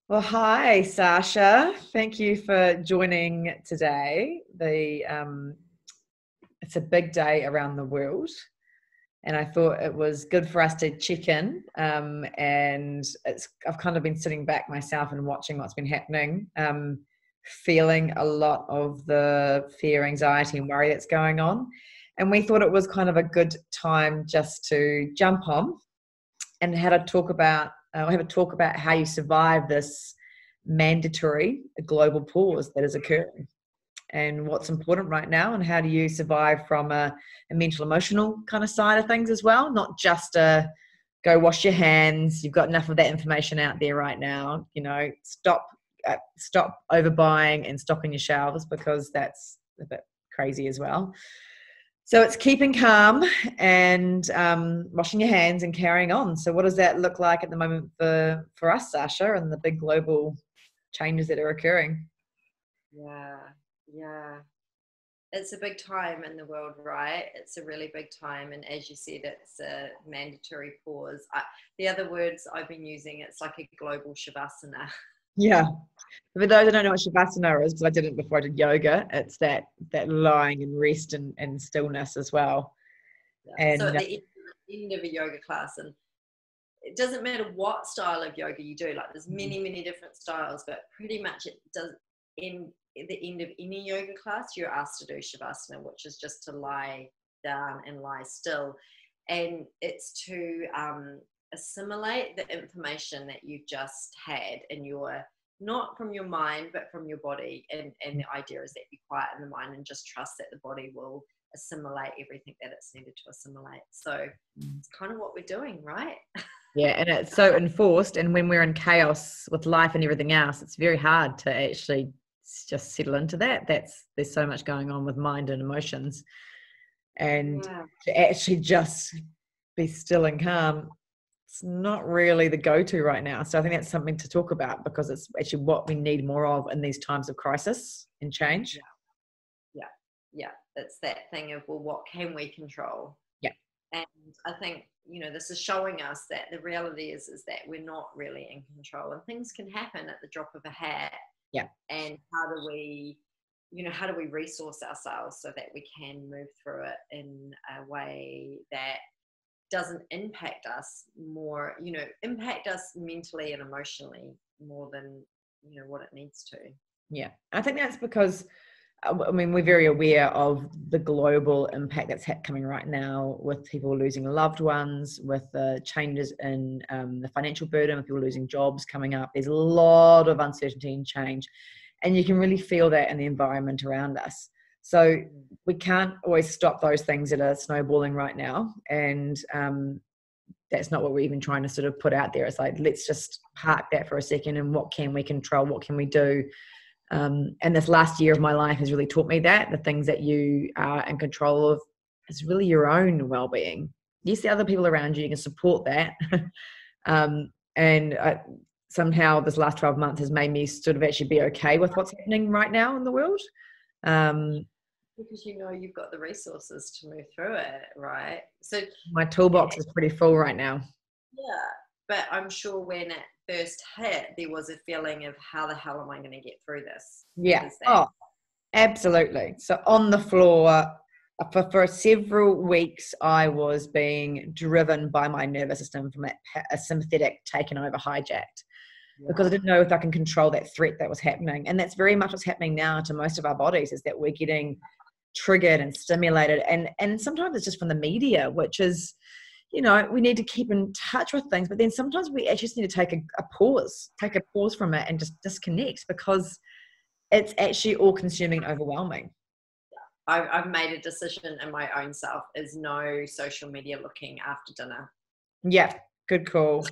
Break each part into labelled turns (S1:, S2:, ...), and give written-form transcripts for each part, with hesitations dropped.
S1: Well, hi, Sarsha. Thank you for joining today. It's a big day around the world, and I thought it was good for us to check in. I've kind of been sitting back myself and watching what's been happening, feeling a lot of the fear, anxiety, and worry that's going on. And we thought it was kind of a good time just to jump on and have a talk about how you survive this mandatory global pause that is occurring and what's important right now, and how do you survive from a mental emotional kind of side of things as well, not just a go wash your hands, you've got enough of that information out there right now, stop overbuying and stocking your shelves, because that's a bit crazy as well. So it's keeping calm and washing your hands and carrying on. So what does that look like at the moment for us, Sarsha, and the big global changes that are occurring?
S2: Yeah, yeah. It's a big time in the world, right? It's a really big time. And as you said, it's a mandatory pause. The other words I've been using, it's like a global Shavasana.
S1: Yeah. For those who don't know what Shavasana is, because I did it before I did yoga, it's that lying and rest and stillness as well.
S2: Yeah. So
S1: And
S2: at the end of a yoga class, and it doesn't matter what style of yoga you do, like there's many different styles, but pretty much it does, in the end of any yoga class, you're asked to do Shavasana, which is just to lie down and lie still. And it's to assimilate the information that you've just had in your, not from your mind, but from your body. And the idea is that you quieten the mind and just trust that the body will assimilate everything that it's needed to assimilate. So it's kind of what we're doing, right?
S1: yeah, and it's so enforced. And when we're in chaos with life and everything else, it's very hard to actually just settle into that. There's so much going on with mind and emotions, and to actually just be still and calm, it's not really the go-to right now. So I think that's something to talk about, because it's actually what we need more of in these times of crisis and change.
S2: Yeah. It's that thing of, well, what can we control?
S1: Yeah.
S2: And I think, this is showing us that the reality is that we're not really in control, and things can happen at the drop of a hat.
S1: Yeah.
S2: And how do we resource ourselves so that we can move through it in a way that doesn't impact us more, impact us mentally and emotionally more than, what it needs to.
S1: Yeah. I think that's because, we're very aware of the global impact that's coming right now, with people losing loved ones, with the changes in the financial burden, with people losing jobs coming up. There's a lot of uncertainty and change, and you can really feel that in the environment around us. So we can't always stop those things that are snowballing right now, and that's not what we're even trying to sort of put out there. It's like, let's just park that for a second, and what can we control, what can we do? And this last year of my life has really taught me that the things that you are in control of is really your own well-being. Yes, the other people around you can support that. Somehow this last 12 months has made me sort of actually be okay with what's happening right now in the world.
S2: Because you've got the resources to move through it, right? So
S1: my toolbox is pretty full right now.
S2: Yeah, but I'm sure when it first hit, there was a feeling of, how the hell am I going to get through this?
S1: Yeah. Oh, absolutely. So on the floor for several weeks, I was being driven by my nervous system from a sympathetic taken over, hijacked, because I didn't know if I can control that threat that was happening. And that's very much what's happening now to most of our bodies, is that we're getting triggered and stimulated. And sometimes it's just from the media, which is, we need to keep in touch with things, but then sometimes we actually just need to take a pause from it and just disconnect, because it's actually all consuming and overwhelming.
S2: I've made a decision in my own self, is no social media looking after dinner.
S1: Yeah, good call.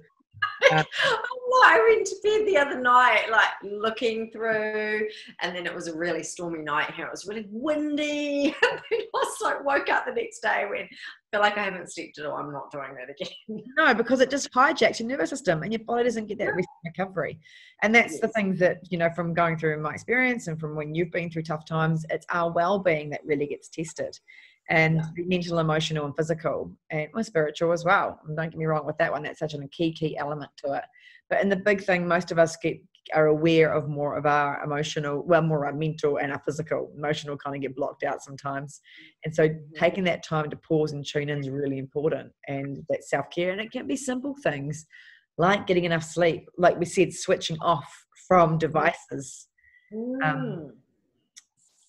S2: I went to bed the other night, like looking through, and then it was a really stormy night here. It was really windy. And then I woke up the next day when I feel like I haven't slept at all. I'm not doing that again.
S1: No, because it just hijacks your nervous system, and your body doesn't get that rest and recovery. And that's the thing that, from going through my experience and from when you've been through tough times, it's our well-being that really gets tested. And mental, emotional, and physical, and spiritual as well. And don't get me wrong with that one. That's such a key element to it. But in the big thing, most of us get are aware of more of our emotional, well, more our mental and our physical. Emotional kind of get blocked out sometimes. And so taking that time to pause and tune in is really important, and that self-care. And it can be simple things like getting enough sleep, like we said, switching off from devices.
S2: I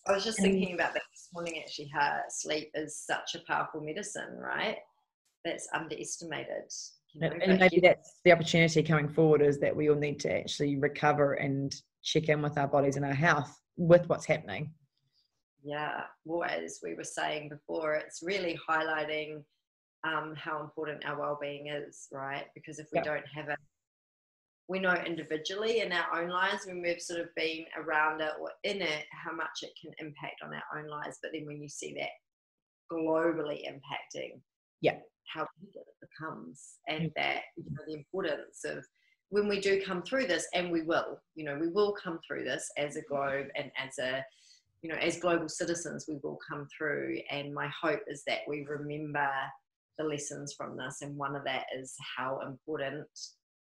S2: was just thinking about that this morning, actually, how sleep is such a powerful medicine, right? That's underestimated.
S1: And maybe that's the opportunity coming forward, is that we all need to actually recover and check in with our bodies and our health with what's happening.
S2: Yeah, well, as we were saying before, it's really highlighting how important our well-being is, right? Because if we don't have it, we know individually in our own lives, when we've sort of been around it or in it, how much it can impact on our own lives. But then when you see that globally impacting, how big it becomes, and that, you know, the importance of when we do come through this, and we will, you know, we will come through this as a globe, and as a, you know, as global citizens, we will come through. And my hope is that we remember the lessons from this, and one of that is how important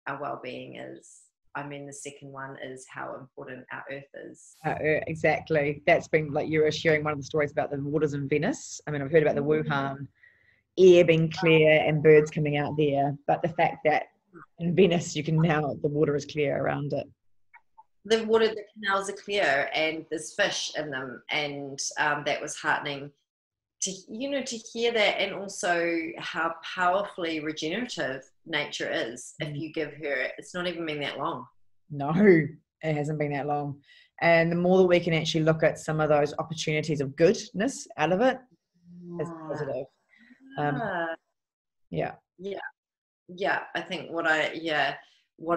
S2: our well-being is. I mean, the second one is how important our earth is.
S1: Exactly. That's been, like you were sharing one of the stories about the waters in Venice. I mean, I've heard about the Wuhan air being clear and birds coming out there, but the fact that in Venice you can now, the water is clear around it.
S2: The water, the canals are clear, and there's fish in them, and that was heartening to, you know, to hear that, and also how powerfully regenerative nature is. If you give her, it's not even been that long.
S1: No, it hasn't been that long. And the more that we can actually look at some of those opportunities of goodness out of it, is positive.
S2: I think what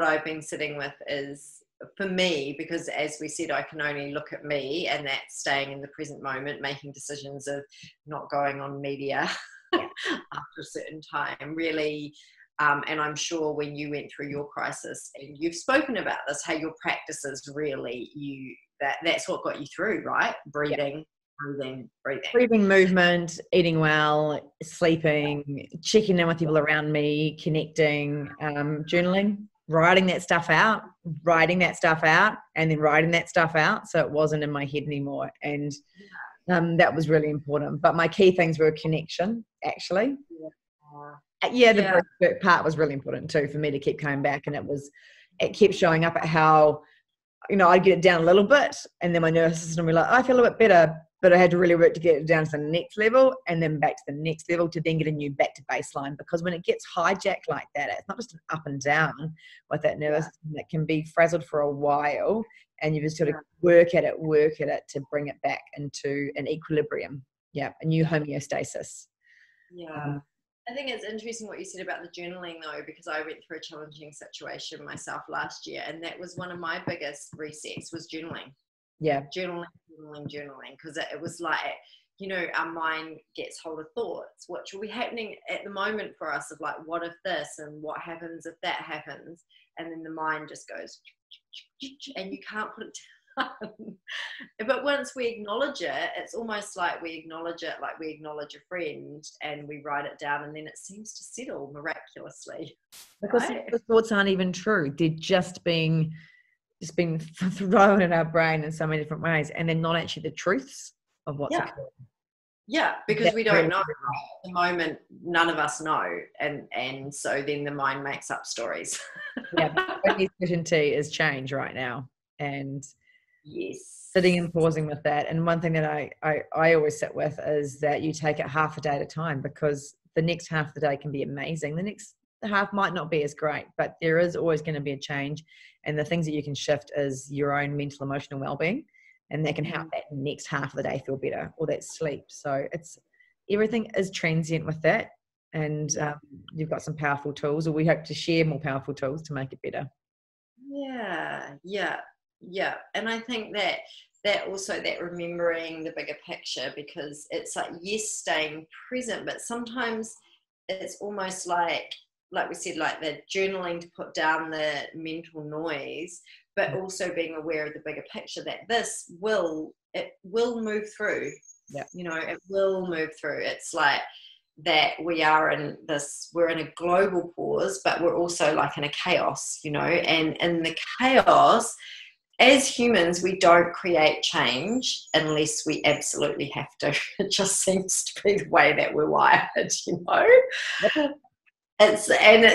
S2: I've been sitting with is, for me, because as we said, I can only look at me, and that's staying in the present moment, making decisions of not going on media after a certain time, really. And I'm sure when you went through your crisis, and you've spoken about this, how your practices really, that's what got you through, right? Breathing,
S1: movement, eating well, sleeping, checking in with people around me, connecting, journaling, writing that stuff out, and then writing that stuff out, so it wasn't in my head anymore. And that was really important. But my key things were connection, actually. The breathwork part was really important too, for me to keep coming back. And it kept showing up at how, you know, I'd get it down a little bit, and then my nervous system would be like, I feel a bit better, but I had to really work to get it down to the next level, and then back to the next level, to then getting you back to baseline. Because when it gets hijacked like that, it's not just an up and down with that nervous system. It can be frazzled for a while, and you just sort of work at it to bring it back into an equilibrium, a new homeostasis.
S2: I think it's interesting what you said about the journaling, though, because I went through a challenging situation myself last year, and that was one of my biggest resets, was journaling. Journaling, because it was like, you know, our mind gets hold of thoughts which will be happening at the moment for us, of like, what if this, and what happens if that happens, and then the mind just goes, and you can't put it down. But once we acknowledge it, it's almost like we acknowledge it like we acknowledge a friend, and we write it down, and then it seems to settle miraculously.
S1: Because the thoughts aren't even true. They're just being thrown in our brain in so many different ways, and they're not actually the truths of what's occurring. Because we don't know. At the moment, none of us know, and so then the mind makes up stories. Certainty is change right now, and sitting and pausing with that. And one thing that I always sit with is that you take it half a day at a time, because the next half of the day can be amazing. The next half might not be as great, but there is always going to be a change. And the things that you can shift is your own mental, emotional well-being, and that can help that next half of the day feel better, or that sleep. So everything is transient with that. And you've got some powerful tools, or we hope to share more powerful tools to make it better.
S2: And I think that also, that remembering the bigger picture, because it's like, yes, staying present, but sometimes it's almost like we said, like the journaling to put down the mental noise, but also being aware of the bigger picture, that this will move through. You know, it will move through. It's like, that we're in a global pause, but we're also like in a chaos, you know, and in the chaos, as humans, we don't create change unless we absolutely have to. It just seems to be the way that we're wired, you know.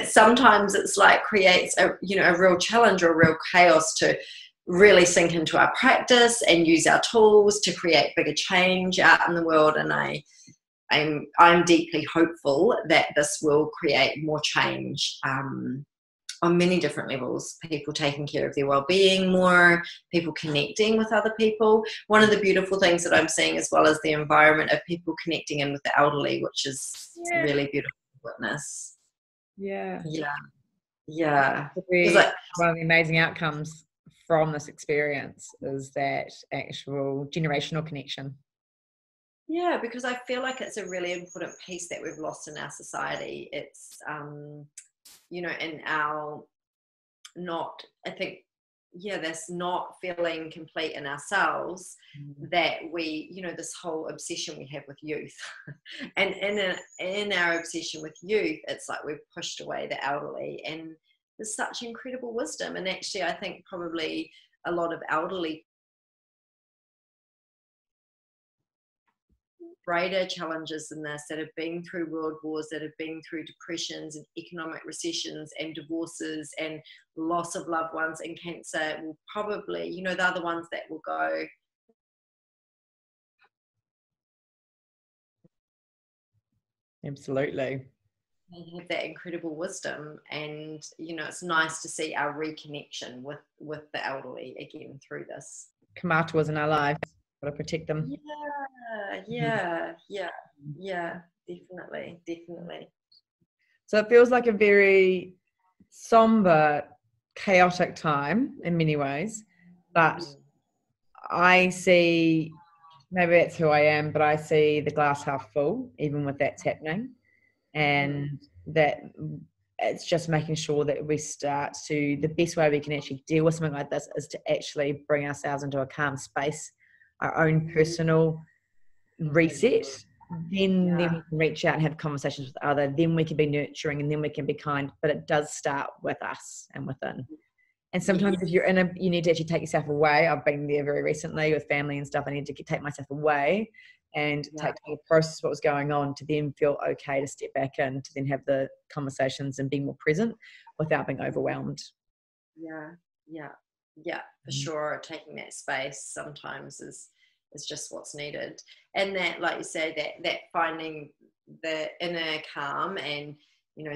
S2: Sometimes it's like creates a real challenge or a real chaos to really sink into our practice and use our tools to create bigger change out in the world. And I'm deeply hopeful that this will create more change on many different levels. People taking care of their well-being more, people connecting with other people. One of the beautiful things that I'm seeing as well as the environment of people connecting in with the elderly, which is really beautiful to witness.
S1: Yeah.
S2: Like,
S1: one of the amazing outcomes from this experience is that actual generational connection.
S2: Yeah, because I feel like it's a really important piece that we've lost in our society. It's in our that's not feeling complete in ourselves, that we, this whole obsession we have with youth. And in our obsession with youth, it's like we've pushed away the elderly, and there's such incredible wisdom. And actually, I think probably a lot of elderly greater challenges than this, that have been through world wars, that have been through depressions and economic recessions and divorces and loss of loved ones and cancer, will probably, they're the ones that will go.
S1: Absolutely.
S2: They have that incredible wisdom, and it's nice to see our reconnection with the elderly again through this.
S1: Kamata's in our lives, got to protect them.
S2: Yeah, definitely.
S1: So it feels like a very somber, chaotic time in many ways, but I see, maybe that's who I am, but I see the glass half full, even with that's happening. And that it's just making sure that we start to, the best way we can actually deal with something like this is to actually bring ourselves into a calm space, our own personal reset. Then we can reach out and have conversations with others. Then we can be nurturing, and then we can be kind. But it does start with us and within. And sometimes if you're you need to actually take yourself away. I've been there very recently with family and stuff. I need to take myself away and take the process of what was going on, to then feel okay to step back in, to then have the conversations and be more present without being overwhelmed.
S2: Yeah, for sure. Taking that space sometimes is just what's needed. And that, like you say, that finding the inner calm, and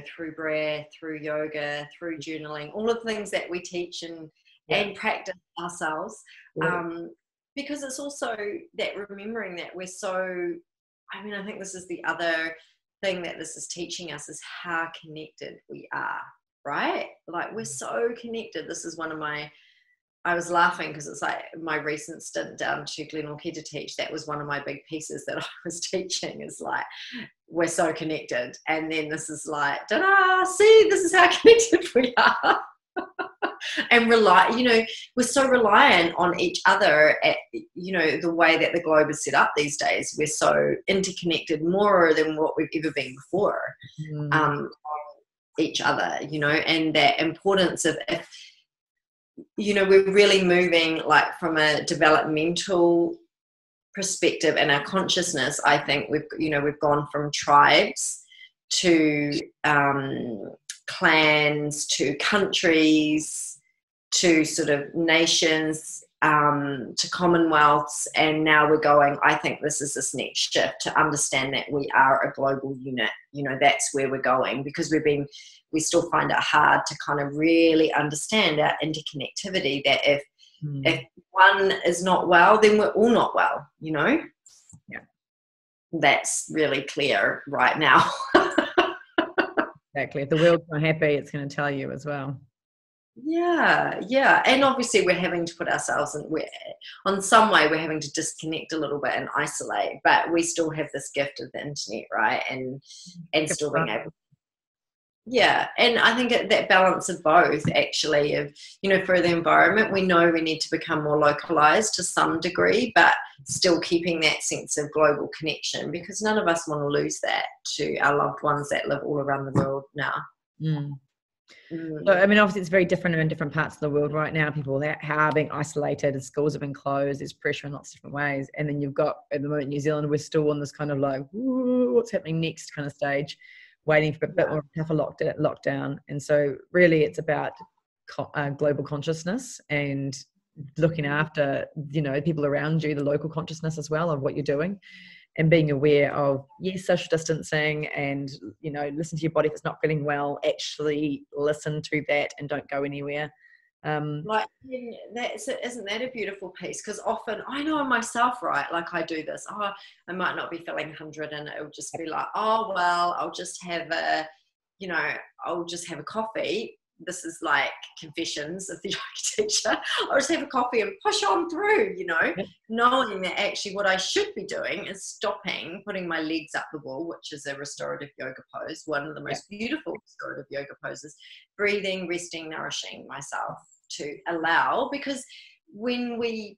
S2: through breath, through yoga, through journaling, all of the things that we teach and practice ourselves. Because it's also that remembering that we're so, I think this is the other thing that this is teaching us, is how connected we are, right? Like, we're so connected. This is one of I was laughing because it's like my recent stint down to Glenorchy to teach. That was one of my big pieces that I was teaching, is like, we're so connected. And then this is like, ta-da, see, this is how connected we are. And we're so reliant on each other at, the way that the globe is set up these days. We're so interconnected, more than what we've ever been before, each other, and that importance of, we're really moving, like, from a developmental perspective and our consciousness. I think we've gone from tribes to clans to countries to sort of nations, to commonwealths, and now we're going, I think this is this next shift, to understand that we are a global unit. That's where we're going, because we still find it hard to kind of really understand our interconnectivity, that if one is not well, then we're all not well, That's really clear right now.
S1: Exactly. If the world's not happy, it's going to tell you as well.
S2: Yeah. And obviously we're having to put ourselves on some way, we're having to disconnect a little bit and isolate, but we still have this gift of the internet, right? And still being able. Yeah, and I think that balance of both, actually, of, you know, for the environment, we know we need to become more localized to some degree, but still keeping that sense of global connection, because none of us want to lose that to our loved ones that live all around the world now.
S1: So, I mean, obviously it's very different in different parts of the world right now. People that are being isolated and schools have been closed. There's pressure in lots of different ways. And then you've got, at the moment, New Zealand, we're still on this kind of like, what's happening next kind of stage, waiting for a bit more tougher lockdown. And so really it's about global consciousness and looking after, you know, people around you, the local consciousness as well of what you're doing, and being aware of, yes, social distancing, and, you know, listen to your body if it's not feeling well, actually listen to that and don't go anywhere.
S2: Like, isn't that a beautiful piece? Because often I know myself, right? Like, I do this. Oh, I might not be feeling 100, and it'll just be like, oh well, I'll just have a coffee. This is like confessions of the yoga teacher. I'll just have a coffee and push on through, you know, knowing that actually what I should be doing is stopping, putting my legs up the wall, which is a restorative yoga pose, one of the most beautiful restorative yoga poses, breathing, resting, nourishing myself to allow, because when we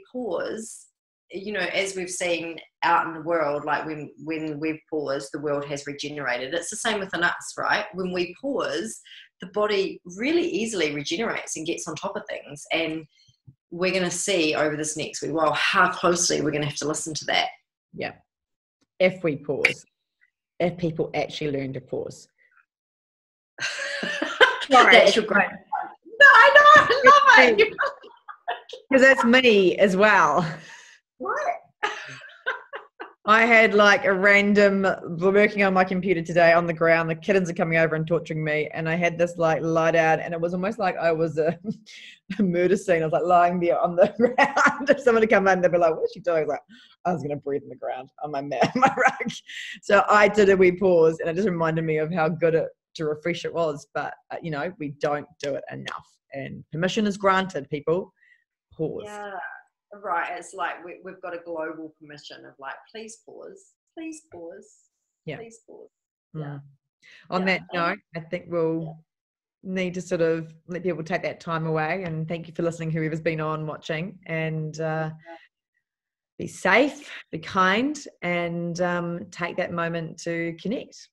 S2: pause, you know, as we've seen out in the world, like when we've paused, the world has regenerated. It's the same within us, right? When we pause, the body really easily regenerates and gets on top of things. And we're going to see over this next week, well, how closely we're going to have to listen to that.
S1: Yeah. If we pause, if people actually learn to pause.
S2: That's your great. No, I know, I love it.
S1: Because that's me as well.
S2: What?
S1: I had like a random, working on my computer today on the ground, the kittens are coming over and torturing me, and I had this like lie down, and it was almost like I was a murder scene. I was like lying there on the ground. If someone had come in, they'd be like, what's she doing? I was like, I was going to breathe on the ground on my mat, my rug. So I did a wee pause, and it just reminded me of how good to refresh it was. But, you know, we don't do it enough. And permission is granted, people. Pause.
S2: Yeah. Right, it's like we've got a global permission of like, please pause, please pause, please pause. Yeah.
S1: On that note, I think we'll need to sort of let people take that time away, and thank you for listening, whoever's been on watching, and be safe, be kind, and take that moment to connect.